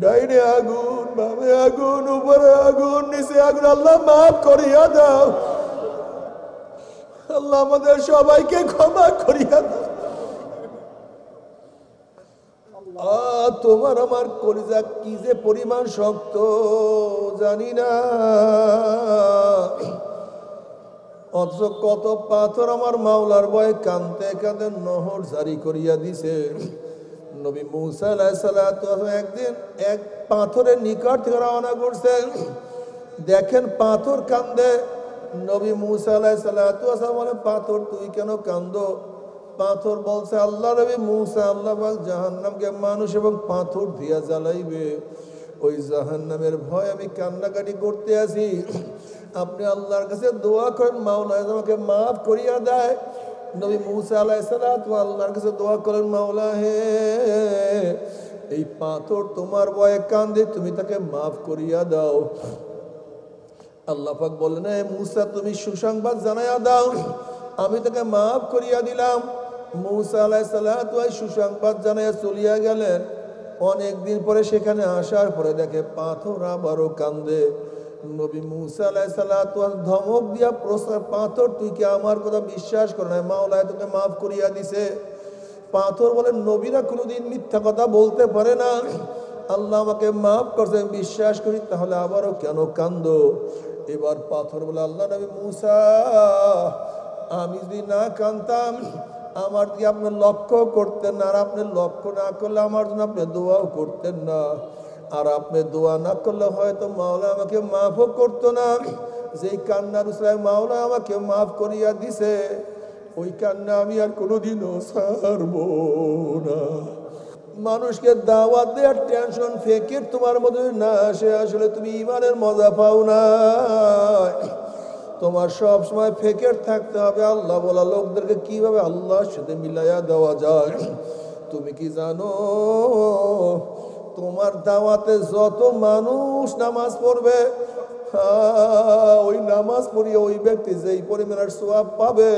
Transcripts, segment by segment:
ডাইনে আগুন, বামে আগুন, উপরে আগুন, নিচে আগুন। আল্লাহ মাফ করিয়া দাও আল্লাহ, আমাদের সবাইকে ক্ষমা করিয়া দাও। তোমার আমার কলিজা কি যে পরিমাণ শক্ত জানি না, অথচ কত পাথর আমার মাওলার ভয়ে কাঁদতে কাঁদতে নহর জারি করিয়া দিছে। নবী মুসা আলাইহিস সালাতু একদিন এক পাথরের নিকট থেকে রওনা করছেন, দেখেন পাথর কান্দে। নবী মুসা আলাইহিস সালাতু বলে, পাথর তুই কেন কান্দো? পাথর বলছে, আল্লাহ নবী মুসা, আল্লাহ পাক জাহান্নামকে মানুষ এবং পাথর দিয়া জ্বালাইবে, ওই জাহান্নামের ভয় আমি কান্নাকাটি করতে আছি। আপনি আল্লাহর কাছে দোয়া করেন মাওলা আমাকে মাফ করিয়া দেয়। নবী মুসা আলাইহিস সালাতু আল্লাহর কাছে দোয়া করেন, মাওলা হে, এই পাথর তোমার ভয়ে কান্দে, তুমি তাকে মাফ করিয়া দাও। আল্লাহ পাক বললেন, হে মুসা তুমি সুসংবাদ জানাইয়া দাও, আমি তাকে মাফ করিয়া দিলাম। মুসা আলাইহিস সালাতু সুসংবাদ জানাইয়া চলিয়া গেলেন। অনেকদিন পরে সেখানে আসার পরে দেখে পাথর আবারও কান্দে। নবী মুসা আলাইহিস সালাতু ধমক দিয়া প্রশ্ন, পাথর তুই কি আমার কথা বিশ্বাস করো না? মাওলা তোকে মাফ করিয়া দিছে। পাথর বলে, নবীরা কোনোদিন মিথ্যা কথা বলতে পারে না, আল্লাহ আমাকে মাফ করছে, বিশ্বাস করি, তাহলে আবারও কেন কান্দো? এবার পাথর বলে, আল্লাহ নবী মুসা, আমি যদি না কাঁদতাম আমার দিকে আপনি লক্ষ্য করতেন না, আর আপনি লক্ষ্য না করলে আমার জন্য আপনি দোয়াও করতেন না, আর আপনি দোয়া না করলে হয়তো মাওলা আমাকে মাফও করতো না। যেই কান্নার উসলায় মাওলা আমাকে মাফ করিয়া দিছে, ওই কান্না আমি আর কোনোদিনও ছাড়বো না। মানুষকে দাওয়াত দেওয়ার টেনশন ফেকের তোমার মধ্যে না আসে, আসলে তুমি ইমানের মজা পাও না। তোমার সব সময় ফেকের থাকতে হবে আল্লাহ বলা লোকদেরকে কিভাবে আল্লাহর সাথে মিলাইয়া দেওয়া যায়। তুমি কি জানো, তোমার দাওয়াতে যত মানুষ নামাজ পড়বে, ওই নামাজ পড়িয়ে ওই ব্যক্তি যেই পরিমাণের সওয়াব পাবে,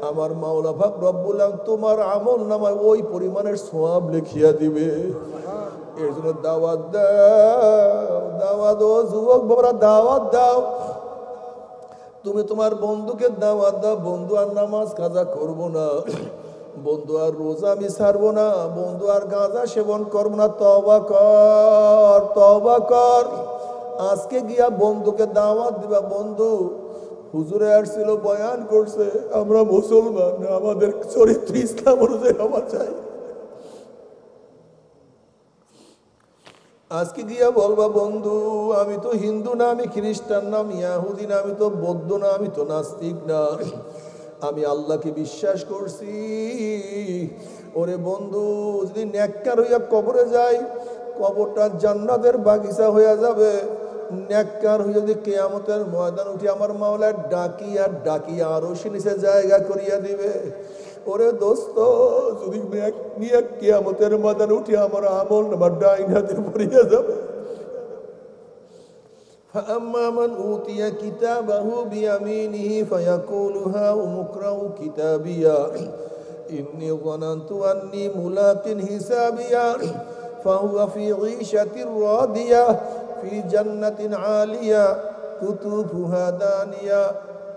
আমার মাওলা পাক রব্বুল আলামিন তোমার আমল নামায় ওই পরিমাণের সওয়াব লিখিয়া দিবে। এর জন্য দাওয়াত দাও, দাওয়াত ও যুবক বাবারা দাওয়াত দাও। তুমি তোমার বন্ধুকে দাওয়াত দাও, বন্ধু আর নামাজ কাজা করবো না, বন্ধু আর রোজা আমি ছাড়বো না, বন্ধু আর গাঁজা সেবন করবো না, তওবা কর, তওবা কর। আজকে গিয়া বন্ধুকে দাওয়াত দিবা, বন্ধু হুজুরে আসছিল বয়ান করছে আমরা মুসলমান, আমাদের চরিত্র ইসলাম অনুযায়ী হওয়া চাই। আজকে গিয়া বলবা, বন্ধু আমি তো হিন্দু না, আমি খ্রিস্টান না, আমি ইয়াহুদি না, আমি তো বৌদ্ধ না, আমি তো নাস্তিক না, আমি আল্লাহকে বিশ্বাস করছি। ওরে বন্ধু, যদি নেককার হইয়া কবরে যাই, কবরটা জান্নাতের বাগিচা হইয়া যাবে। নেককার হইয়া যদি কিয়ামতের ময়দান উঠি, আমার মাওলা ডাকি আর ডাকি আরো সে নিচে জায়গা করিয়া দিবে। ওরে দোস্ত, যদি নিয়ে কিয়ামতের ময়দান উঠি, আমার আমল আমার ডাইন হাতে পড়িয়া যাবে। فأما من أوتي كتابه بيمينه فيقول هاؤم اقرءوا كتابيا إني ظننت أني ملاق حسابيا فهو في عيشة راضية في جنة عالية قطوفها دانية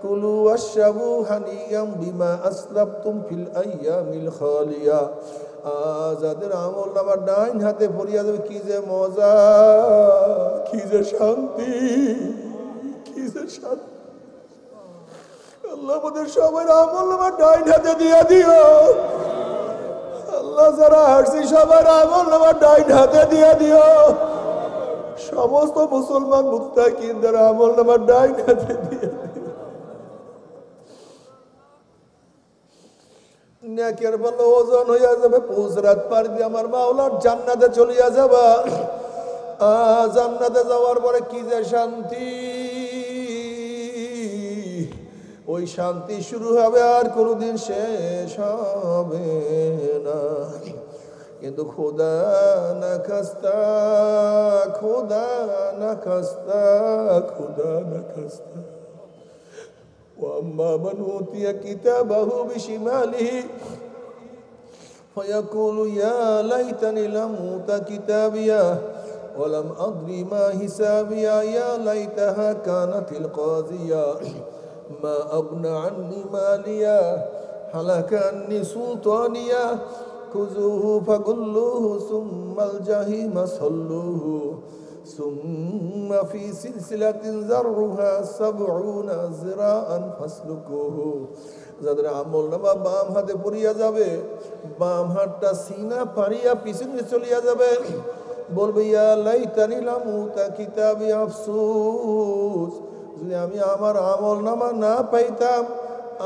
كلوا واشربوا هنيئا بما أسلفتم في الأيام الخالية। যাদের আমল নামা ডাইন হাতে পড়িয়া যাবে, কি যে মজা, কি যে শান্তি, কি যে শান্তি। আল্লাহ আমাদের সবার আমল নামা ডাইন হাতে দিয়া দিও। আল্লাহ যারা হাসছি সবার আমল নামা ডাইন হাতে দিয়া দিও। সমস্ত মুসলমান মুত্তাকিনদের আমল নামা ডাইন হাতে দিয়া দিও। নেকের বলে ওজন হইয়া যাবে, পুজরাত পার দিয়ে আমার মাওলার জান্নাতে চলিয়া যাবা। জান্নাতে যাওয়ার পরে কি যে শান্তি, ওই শান্তি শুরু হবে আর কোনোদিন শেষ হবে না। কিন্তু খোদা না খাস্তা, খোদা না খাস্তা, খোদা না খাস্তা। وأما من أوتي كتابه بشماله فيقول يا ليتني لم أوت كتابيه ولم أدر ما حسابيه يا ليتها كانت القاضية ما أغنى عني ماليه هلك عني سلطانيه خذوه فغلوه ثم الجحيم صلوه ثم في سلسلة ذرعها 70 ذراعا فاسلكوه। যাদের আমল নামা বাম হাতে পড়িয়া যাবে, বাম হাতটা সিনা পাড়িয়া পিছনে চলিয়া যাবে, বলবে ইয়া লাইতানি লাম উতা কিতাবি, আফসোস যদি আমি আমার আমল নামা না পাইতাম,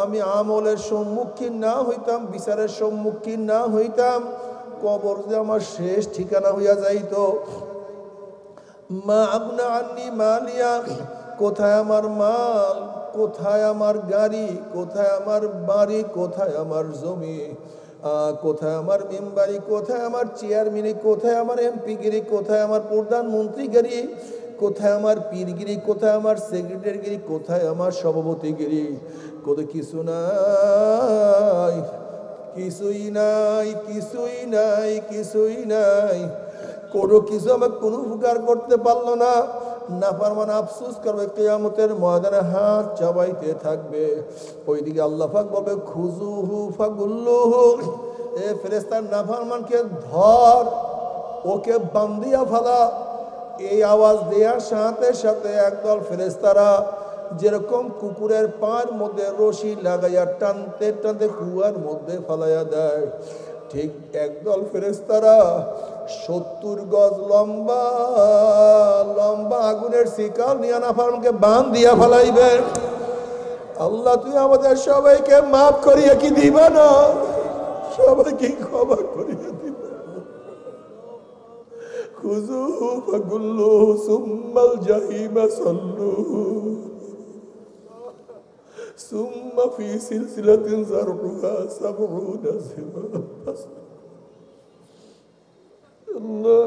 আমি আমলের সম্মুখীন না হইতাম, বিচারের সম্মুখীন না হইতাম, কবর যে আমার শেষ ঠিকানা হইয়া যাইত। মা আগনা আন্নি মালিয়া, কোথায় আমার মাল, কোথায় আমার গাড়ি, কোথায় আমার বাড়ি, কোথায় আমার জমি, কোথায় আমার মেম্বারি, কোথায় আমার চেয়ারম্যানি, কোথায় আমার এমপিগিরি, কোথায় আমার প্রধানমন্ত্রীগিরি, কোথায় আমার পীরগিরি, কোথায় আমার সেক্রেটারিগিরি, কোথায় আমার সভাপতিগিরি, কত কিছু নাই, কিছুই নাই, কিছুই নাই, কিছুই নাই, কোনো কিছু আমাকে কোনো উপকার করতে পারলো না। নাফরমান আফসোস করবে, কিয়ামতের ময়দানে হাত চাবাইতে থাকবে। ওইদিকে আল্লাহ পাক বলবে খুজুহু ফাগুল্লুহু, এ ফেরেশতা নাফরমানকে ধর, ওকে বান্ধিয়া ফেলা। এই আওয়াজ দেওয়ার সাথে সাথে একদল ফেরেশতারা যেরকম কুকুরের পায়ের মধ্যে রশি লাগাইয়া টানতে টানতে কুয়ার মধ্যে ফেলাইয়া দেয়, ঠিক একদল ফেরেশতারা 70 গজ লম্বা লম্বা আগুনের শিকাল নিয়ে নাফরমানকে বাঁধ দিয়া ফেলাইবে। আল্লাহ তুই আমাদের সবাইকে মাফ করিয়া কি দিবা না? সবাইকে ক্ষমা করিয়া দিবা। খুযুহু ফাগুল্লুহু সুম্মাল জাহিমা সাল্লুহু সুম্মা ফি সিলসিলাতিন যারউহা 70 যিরাআন ফাসলুকূহু। আল্লাহ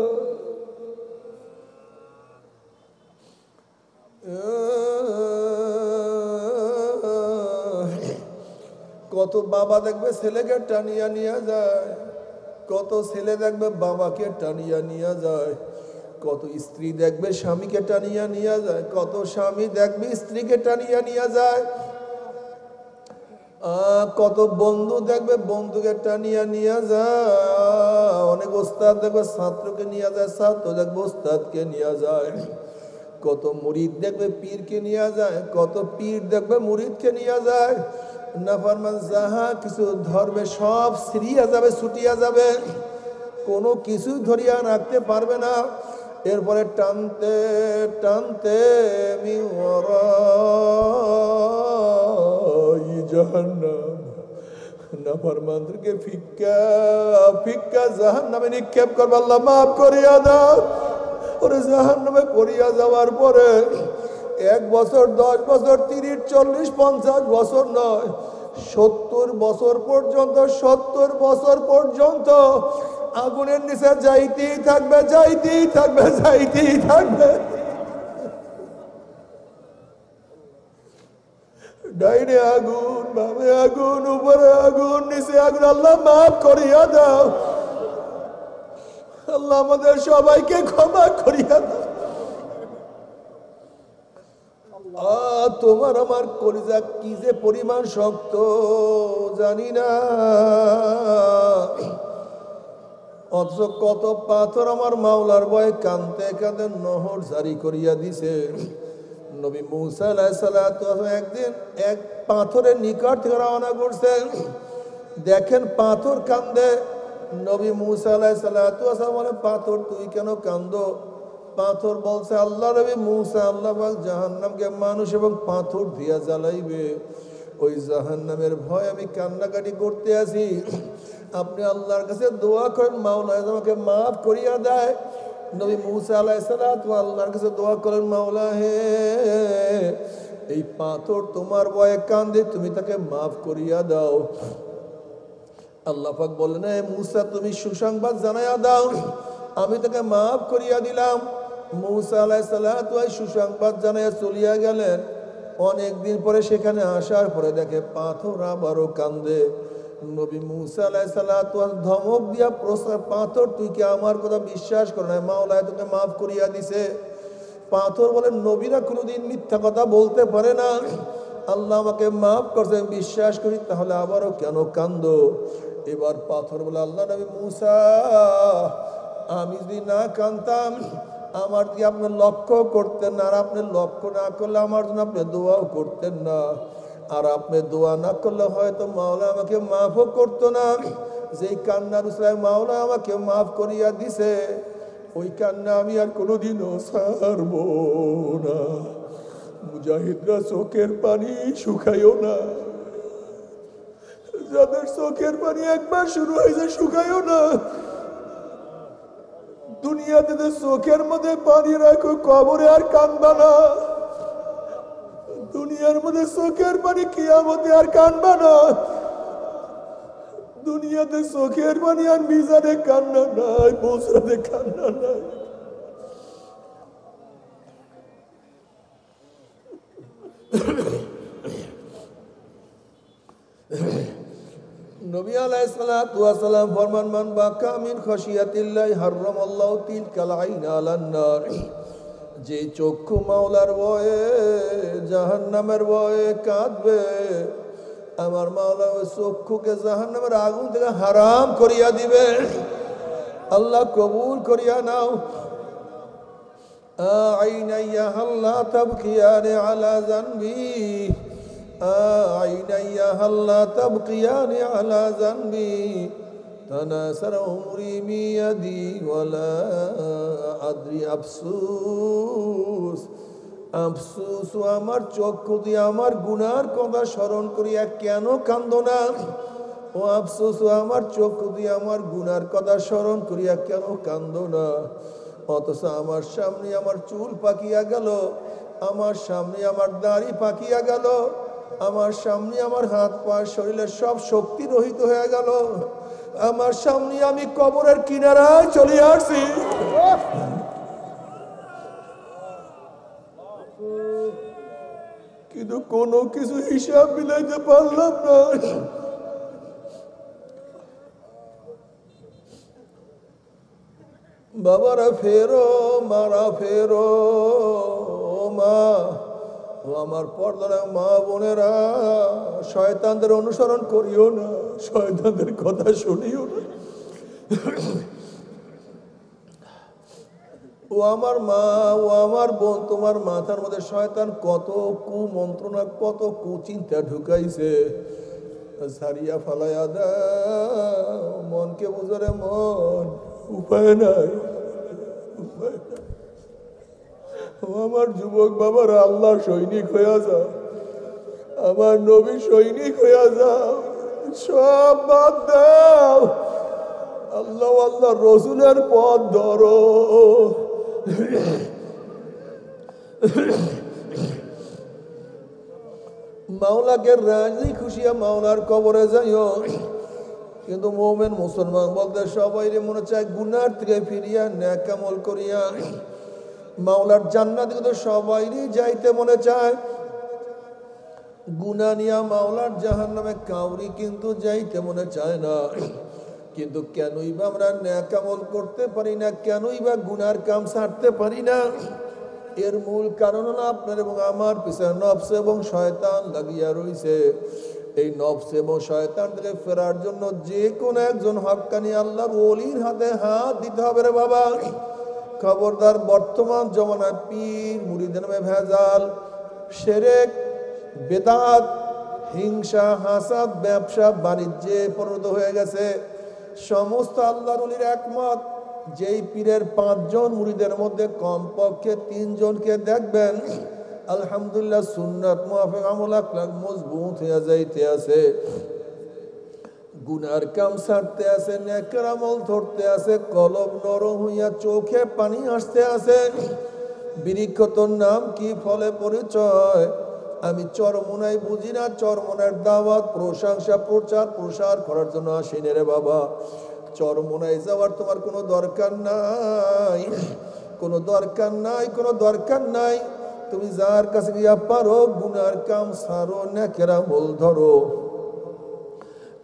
কত বাবা দেখবে ছেলেকে টানিয়া নিয়ে যায়, কত ছেলে দেখবে বাবাকে টানিয়া নিয়ে যায়, কত স্ত্রী দেখবে স্বামীকে টানিয়া নিয়ে যায়, কত স্বামী দেখবে স্ত্রীকে টানিয়া নিয়ে যায়, কত বন্ধু দেখবে বন্ধুকে টানিয়া নিয়ে যায়, অনেক ওস্তাদ দেখবে ছাত্রকে নিয়ে যায়, ছাত্র দেখবে ওস্তাদকে নিয়ে যায়, কত মুরিদ দেখবে পীরকে নিয়ে যায়, কত পীর দেখবে মুরিদকে নিয়ে যায়। নাফরমান যাহা কিছু ধরবে সব ছিড়িয়া যাবে, ছুটিয়া যাবে, কোনো কিছুই ধরিয়া রাখতে পারবে না। এরপরে টানতে টানতে জাহান্নাম, নাফরমানদেরকে ফিক্কা ফিক্কা জাহান্নামে নিক্ষেপ করবে। আল্লাহ মাফ করিয়া দাও। ওরে জাহান্নামে পড়িয়া যাওয়ার পরে 1 বছর 10 বছর 30 40 50 বছর নয়, 70 বছর পর্যন্ত 70 বছর পর্যন্ত আগুনের নিচে যাইতেই থাকবে, যাইতেই থাকবে, যাইতেই থাকবে। ডাইনে আগুন, বামে আগুন, উপরে আগুন, নিচে আগুন। আল্লাহ মাফ করিয়া দাও। আল্লাহ আমাদের সবাইকে ক্ষমা করিয়া দাও। তোমার আমার কলিজা কি যে পরিমাণ শক্ত জানি না, অথচ কত পাথর আমার মাওলার ভয়ে কাঁদতে কাঁদতে নহর জারি করিয়া দিছে। নবী মুসা আলাইহিস সালাতু একদিন এক পাথরের নিকট থেকে রওনা করছেন, দেখেন পাথর কান্দে। নবী মুসা আলাইহিস সালাতু বলে, পাথর তুই কেন কান্দো? পাথর বলছে, আল্লাহ নবী মুসা, আল্লাহ পাক জাহান্নামকে মানুষ এবং পাথর দিয়া জ্বালাইবে, ওই জাহান্নামের ভয় আমি কান্নাকাটি করতে আছি। আপনি আল্লাহর কাছে দোয়া করেন মাওলা আমাকে মাফ করিয়া দেয়। নবী মুসা আলাইহিস সালাতু আল্লাহর কাছে দোয়া করেন, মাওলা হে, এই পাথর তোমার ভয়ে কান্দে, তুমি তাকে মাফ করিয়া দাও। আল্লাহ পাক বললেন, হে মুসা তুমি সুসংবাদ জানাইয়া দাও, আমি তাকে মাফ করিয়া দিলাম। মুসা আলাইহিস সালাতু সুসংবাদ জানাইয়া চলিয়া গেলেন। অনেক দিন পরে সেখানে আসার পরে দেখে পাথর আবারও কান্দে। নবী মুসা আলাইহিস সালাতু ধমক দিয়া পাথর, তুই কি আমার কথা বিশ্বাস করো না? মাওলায় তোকে মাফ করিয়া দিছে। পাথর বলে, নবীরা কোনোদিন মিথ্যা কথা বলতে পারে না, আল্লাহ আমাকে মাফ করছে, বিশ্বাস করি, তাহলে আবারও কেন কান্দো? এবার পাথর বলে, আল্লাহ নবী মুসা, আমি যদি না কাঁদতাম আমার দিকে আপনি লক্ষ্য করতেন না, আর আপনি লক্ষ্য না করলে আমার জন্য আপনি দোয়াও করতেন না, আর আপনি দোয়া না করলে হয়তো মাওলা আমাকে মাফও করতো না। যেই কান্নার উসলায় মাওলা আমাকে মাফ করিয়া দিছে, ওই কান্না আমি আর কোনোদিনও ছাড়ব না। মুজাহিদরা চোখের পানি শুকাইও না, যাদের চোখের পানি একবার শুরু হয়েছে শুকাইও না। দুনিয়াতে চোখের মধ্যে পানি রাখো, কবরে আর কানবা না। দুনিয়ার মধ্যে চোখের পানি, কিয়ামতে আর কানবা না। দুনিয়াতে চোখের পানি আর মিজানে কান্না নাই, বছরাতে কান্না নাই। নবী আলাইহিস সালাতু ওয়াস সালাম ফরমান, মান বাকা মিন খাশিয়াতিল্লাহি হারামাল্লাহু তিলকাল আইন আলান নার। যে চক্ষু মাওলার ভয়ে জাহান্নামের ভয়ে কাঁদবে, আমার মাওলা ওই চক্ষুকে জাহান্নামের আগুন থেকে হারাম করিয়া দিবে। আল্লাহ কবুল করিয়া নাও। আইনাইয়া আল্লাহ তাবকিয়ানি আলা জানবি, আইনাইয়া আল্লাহ তাবকিয়ানি আলা জানবি, তানাসার উমরি মিয়াদি ওয়ালা আদ্রি আফসুস। আফসুস, আমার চক্ষু দিয়ে আমার গুনার কথা স্মরণ করিয়া কেন কান্দো না? ও আফসোস, আমার চক্ষু দিয়ে আমার গুনার কথা স্মরণ করিয়া কেন কান্দো না? অথচ আমার সামনে আমার চুল পাকিয়া গেল, আমার সামনে আমার দাড়ি পাকিয়া গেল, আমার সামনে আমার হাত পা শরীরের সব শক্তি রহিত হয়ে গেল, আমার সামনে আমি কবরের কিনারায় চলে আসছি। কিন্তু কোনো কিছু হিসাব মিলাইতে পারলাম না। বাবারা ফেরো, মারা ফেরো, ও মা, ও আমার পর্দার মা বোনেরা, শয়তানদের অনুসরণ করিও না, শয়তানদের কথা শুনিও না। ও আমার মা, ও আমার বোন, তোমার মাথার মধ্যে শয়তান কত কুমন্ত্রণা, কত কুচিন্তা ঢুকাইছে, সারিয়া ফালাইয়া দাও। মনকে বুঝরে মন, উপায় নাই, উপায় নাই। ও আমার যুবক বাবারা, আল্লাহ সৈনিক হইয়া যাও, আমার নবী সৈনিক হইয়া যাও, সব বাদ দাও, আল্লাহ আল্লাহ রসুলের পথ ধরো। মাওলাকে রাজি খুশিয়া মাওলার কবরে যাইও। কিন্তু মুমিন মুসলমান বলতে সবাই মনে চায় গুনার থেকে ফিরিয়া নেক আমল করিয়া মাওলার জান্নাতে, কিন্তু সবাই যাইতে মনে চায়। গুনাহ নিয়া মাওলার জাহান্নামে কাউরি কিন্তু যাইতে মনে চায় না। কিন্তু কেনই বা আমরা নেক আমল করতে পারি না, কেনই বা গুনার কাম ছাড়তে পারি না? এর মূল কারণ হলো আপনার এবং আমার পিছনে নফস এবং শয়তান লাগিয়া রইছে। এই নফস এবং শয়তান থেকে ফেরার জন্য যে কোনো একজন হক্কানি আল্লাহর ওলির হাতে হাত দিতে হবে রে বাবা। খবরদার, বর্তমান জমানায় পীর মুরিদের নামে ভেজাল, শিরক, বেদাত, হিংসা, হাসাদ, ব্যবসা বাণিজ্যে পরিণত হয়ে গেছে। সমস্ত আল্লাহর ওলির একমত, যেই পীরের 5 জন মুরিদের মধ্যে কমপক্ষে 3 জনকে দেখবেন আলহামদুলিল্লাহ সুন্নাত মুআফিক আমল আখলাক মজবুত হয়ে যাইতে আছে, গুনার কাম ছাড়তে আছে, নেকের আমল ধরতে আছে, কলব নরম হইয়া চোখে পানি আসতে আছে। বৃক্ষ তোর নাম কি, ফলে পরিচয়? আমি চরমোনাই বুঝি না, চরমোনার দাওয়াত, প্রশংসা, প্রচার প্রসার করার জন্য আসিনি রে বাবা। চরমোনাই যাওয়ার তোমার কোনো দরকার নাই, কোনো দরকার নাই, কোনো দরকার নাই। তুমি যার কাছে গিয়া পারো গুনার কাম ছাড়ো, নেকের আমল ধরো।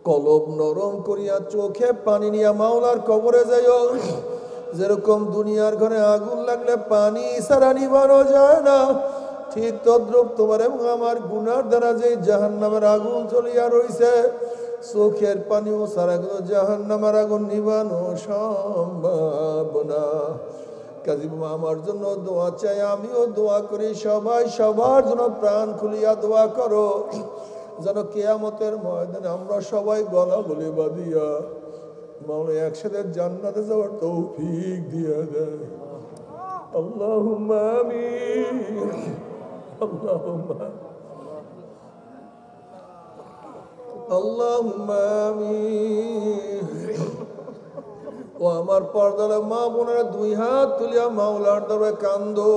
কলব নরম করিয়া চোখে পানি নিয়া মাওলার কবরে যাইও। যেরকম দুনিয়ার ঘরে আগুন লাগলে পানি ছাড়া নিবানো যায় না, ঠিক তদ্রুপ তোমার এবং আমার গুনার দ্বারা যে জাহান্নামের আগুন জ্বলিয়া রইছে, চোখের পানিও ছাড়া কিন্তু জাহান্নামের আগুন নিবানো সম্ভব না। কাজী আমার জন্য দোয়া চাই, আমিও দোয়া করি, সবাই সবার জন্য প্রাণ খুলিয়া দোয়া করো, যেন কিয়ামতের ময়দানে আমরা সবাই গলা বলে বাঁধিয়া মাওলা একসাথে জান্নাতে যাওয়ার তৌফিক দিয়া দেয়। আল্লাহুম্মা আমিন, আল্লাহুম্মা আল্লাহুম্মা আমিন। ও আমার পর্দার মা বোনেরা, দুই হাত তুলিয়া মাওলার দরবারে কান্দো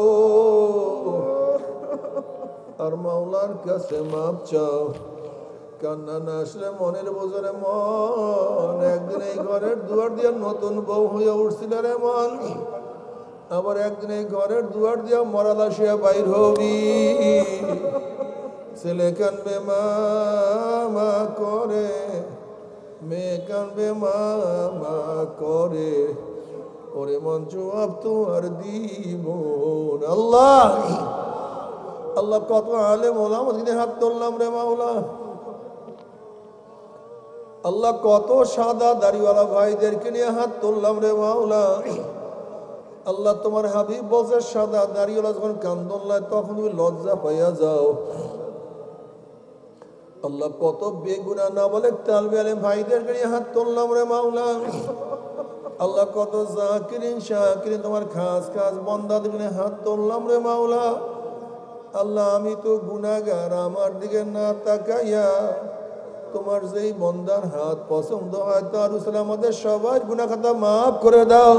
আর মাওলার কাছে মাপ চাও। কান্না না আসলে মনের বোঝরে মন, একদিন এই ঘরের দুয়ার দিয়ে নতুন বউ হয়ে উঠছিল রে মন, আবার একদিন এই ঘরের দুয়ার দিয়া মরালা শুয়া বাইর হবি। ছেলে কানবে মা করে, মেয়ে কানবে মা করে, ওরে মন জবাব তো আর দিব না। আল্লাহ আল্লাহ, কত আলেম ওলামা দিনে হাত তুললাম রে মাওলা। আল্লাহ, কত সাদা দাড়িওয়ালা ভাইদেরকে নিয়ে হাত তুললাম রে মাওলা। আল্লাহ, তোমার হাবিব বলছে সাদা দাড়িওয়ালা যখন কান্দন তখন তুমি লজ্জা পাইয়া যাও। আল্লাহ, কত বেগুনা না বলে তালবে আলেম ভাইদেরকে নিয়ে হাত তুললাম রে মাওলা। আল্লাহ, কত জাকিরিন শাকিরিন তোমার খাস খাস বন্দাদের নিয়ে হাত তুললাম রে মাওলা। আল্লাহ, আমি তো গুনাহগার, আমার দিকে না তাকাইয়া তোমার যেই বন্দার হাত পছন্দ হয় তার আমাদের সবাই গুনাহ খাতা মাফ করে দাও।